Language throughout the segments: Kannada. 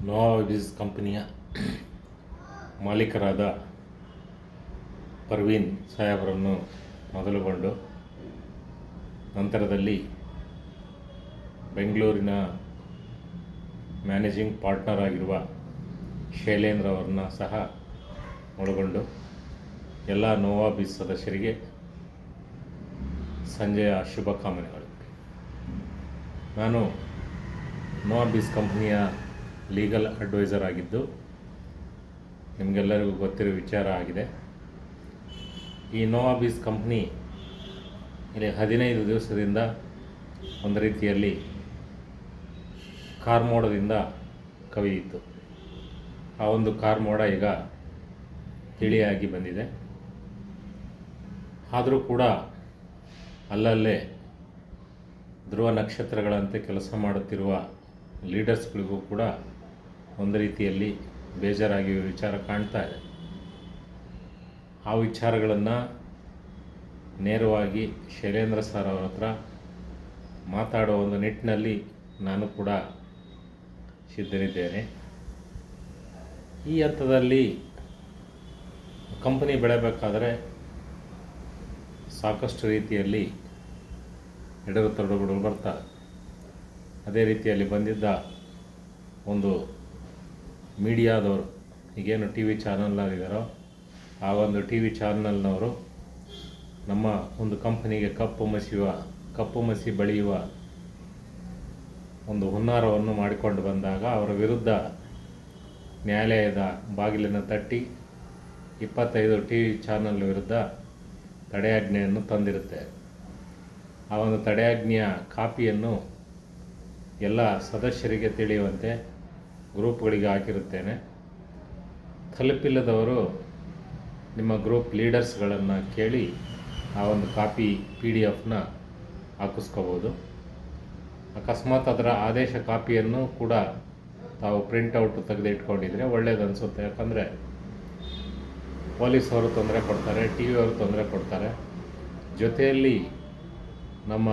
ನೋವಾವಿಸ್ ಕಂಪನಿಯ ಮಾಲೀಕರಾದ ಪರ್ವೀನ್ ಸಾಹೇಬರನ್ನು ಮೊದಲುಗೊಂಡು ನಂತರದಲ್ಲಿ ಬೆಂಗಳೂರಿನ ಮ್ಯಾನೇಜಿಂಗ್ ಪಾರ್ಟ್ನರ್ ಆಗಿರುವ ಶೈಲೇಂದ್ರ ಅವರನ್ನ ಸಹ ಒಳಗೊಂಡು ಎಲ್ಲ ನೋವಾಬಿಸ್ ಸದಸ್ಯರಿಗೆ ಸಂಜೆಯ ಶುಭಕಾಮನೆಗಳು. ನಾನು ನೋವಾಬಿಸ್ ಕಂಪನಿಯ ಲೀಗಲ್ ಅಡ್ವೈಸರ್ ಆಗಿದ್ದು ನಿಮಗೆಲ್ಲರಿಗೂ ಗೊತ್ತಿರೋ ವಿಚಾರ ಆಗಿದೆ. ಈ ನೋವಾಬಿಸ್ ಕಂಪ್ನಿ ಇಲ್ಲಿ 15 ದಿವಸದಿಂದ ಒಂದು ರೀತಿಯಲ್ಲಿ ಕಾರ್ಮೋಡದಿಂದ ಕವಿಯಿತು. ಆ ಒಂದು ಕಾರ್ಮೋಡ ಈಗ ತಿಳಿಯಾಗಿ ಬಂದಿದೆ. ಆದರೂ ಕೂಡ ಅಲ್ಲಲ್ಲೇ ಧ್ರುವ ನಕ್ಷತ್ರಗಳಂತೆ ಕೆಲಸ ಮಾಡುತ್ತಿರುವ ಲೀಡರ್ಸ್ಗಳಿಗೂ ಕೂಡ ಒಂದು ರೀತಿಯಲ್ಲಿ ಬೇಜಾರಾಗಿ ವಿಚಾರ ಕಾಣ್ತಾ ಇದೆ. ಆ ವಿಚಾರಗಳನ್ನು ನೇರವಾಗಿ ಶೈಲೇಂದ್ರ ಸರ್ ಅವರ ಹತ್ರ ಮಾತಾಡೋ ಒಂದು ನಿಟ್ಟಿನಲ್ಲಿ ನಾನು ಕೂಡ ಸಿದ್ಧನಿದ್ದೇನೆ. ಈ ಹಂತದಲ್ಲಿ ಕಂಪನಿ ಬೆಳೆಯಬೇಕಾದರೆ ಸಾಕಷ್ಟು ರೀತಿಯಲ್ಲಿ ಎಡರುತೊಡರುಗಳು ಬರ್ತವೆ. ಅದೇ ರೀತಿಯಲ್ಲಿ ಬಂದಿದ್ದ ಒಂದು ಮೀಡಿಯಾದವರು, ಈಗೇನು ಟಿ ವಿ ಚಾನಲ್ನವರಿದ್ದಾರೋ ಆ ಒಂದು ಟಿ ವಿ ಚಾನಲ್ನವರು ನಮ್ಮ ಒಂದು ಕಂಪನಿಗೆ ಕಪ್ಪು ಮಸಿ ಬಳಿಯುವ ಒಂದು ಹುನ್ನಾರವನ್ನು ಮಾಡಿಕೊಂಡು ಬಂದಾಗ ಅವರ ವಿರುದ್ಧ ನ್ಯಾಯಾಲಯದ ಬಾಗಿಲನ್ನು ತಟ್ಟಿ 25 ಟಿ ವಿ ಚಾನಲ್ ವಿರುದ್ಧ ತಡೆಯಾಜ್ಞೆಯನ್ನು ತಂದಿರುತ್ತೆ. ಆ ಒಂದು ತಡೆಯಾಜ್ಞೆಯ ಕಾಪಿಯನ್ನು ಎಲ್ಲ ಸದಸ್ಯರಿಗೆ ತಿಳಿಯುವಂತೆ ಗ್ರೂಪ್ಗಳಿಗೆ ಹಾಕಿರುತ್ತೇನೆ. ತಲುಪಿಲ್ಲದವರು ನಿಮ್ಮ ಗ್ರೂಪ್ ಲೀಡರ್ಸ್ಗಳನ್ನು ಕೇಳಿ ಆ ಒಂದು ಕಾಪಿ PDF ಹಾಕಿಸ್ಕೋಬೋದು. ಅಕಸ್ಮಾತ್ ಅದರ ಆದೇಶ ಕಾಪಿಯನ್ನು ಕೂಡ ತಾವು ಪ್ರಿಂಟೌಟ್ ತೆಗೆದಿಟ್ಕೊಂಡಿದ್ರೆ ಒಳ್ಳೇದು ಅನಿಸುತ್ತೆ. ಯಾಕಂದರೆ ಪೊಲೀಸವರು ತೊಂದರೆ ಕೊಡ್ತಾರೆ, ಟಿ ವಿಯವರು ತೊಂದರೆ ಕೊಡ್ತಾರೆ, ಜೊತೆಯಲ್ಲಿ ನಮ್ಮ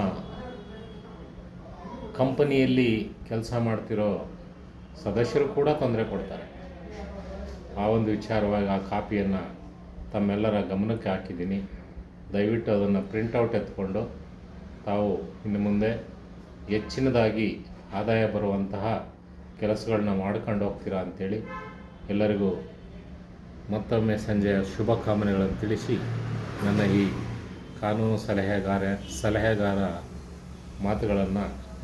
ಕಂಪನಿಯಲ್ಲಿ ಕೆಲಸ ಮಾಡ್ತಿರೋ ಸದಸ್ಯರು ಕೂಡ ತೊಂದರೆ ಕೊಡ್ತಾರೆ. ಆ ಒಂದು ವಿಚಾರವಾಗಿ ಆ ಕಾಪಿಯನ್ನು ತಮ್ಮೆಲ್ಲರ ಗಮನಕ್ಕೆ ಹಾಕಿದ್ದೀನಿ. ದಯವಿಟ್ಟು ಅದನ್ನು ಪ್ರಿಂಟೌಟ್ ಎತ್ಕೊಂಡು ತಾವು ಇನ್ನು ಮುಂದೆ ಹೆಚ್ಚಿನದಾಗಿ ಆದಾಯ ಬರುವಂತಹ ಕೆಲಸಗಳನ್ನ ಮಾಡ್ಕೊಂಡು ಹೋಗ್ತೀರಾ ಅಂಥೇಳಿ ಎಲ್ಲರಿಗೂ ಮತ್ತೊಮ್ಮೆ ಸಂಜೆಯ ಶುಭಕಾಮನೆಗಳನ್ನು ತಿಳಿಸಿ ನನ್ನ ಈ ಕಾನೂನು ಸಲಹೆಗಾರ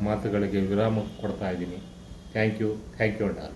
ಮಾತುಗಳಿಗೆ ವಿರಾಮ ಕೊಡ್ತಾ ಇದ್ದೀನಿ. Thank you all.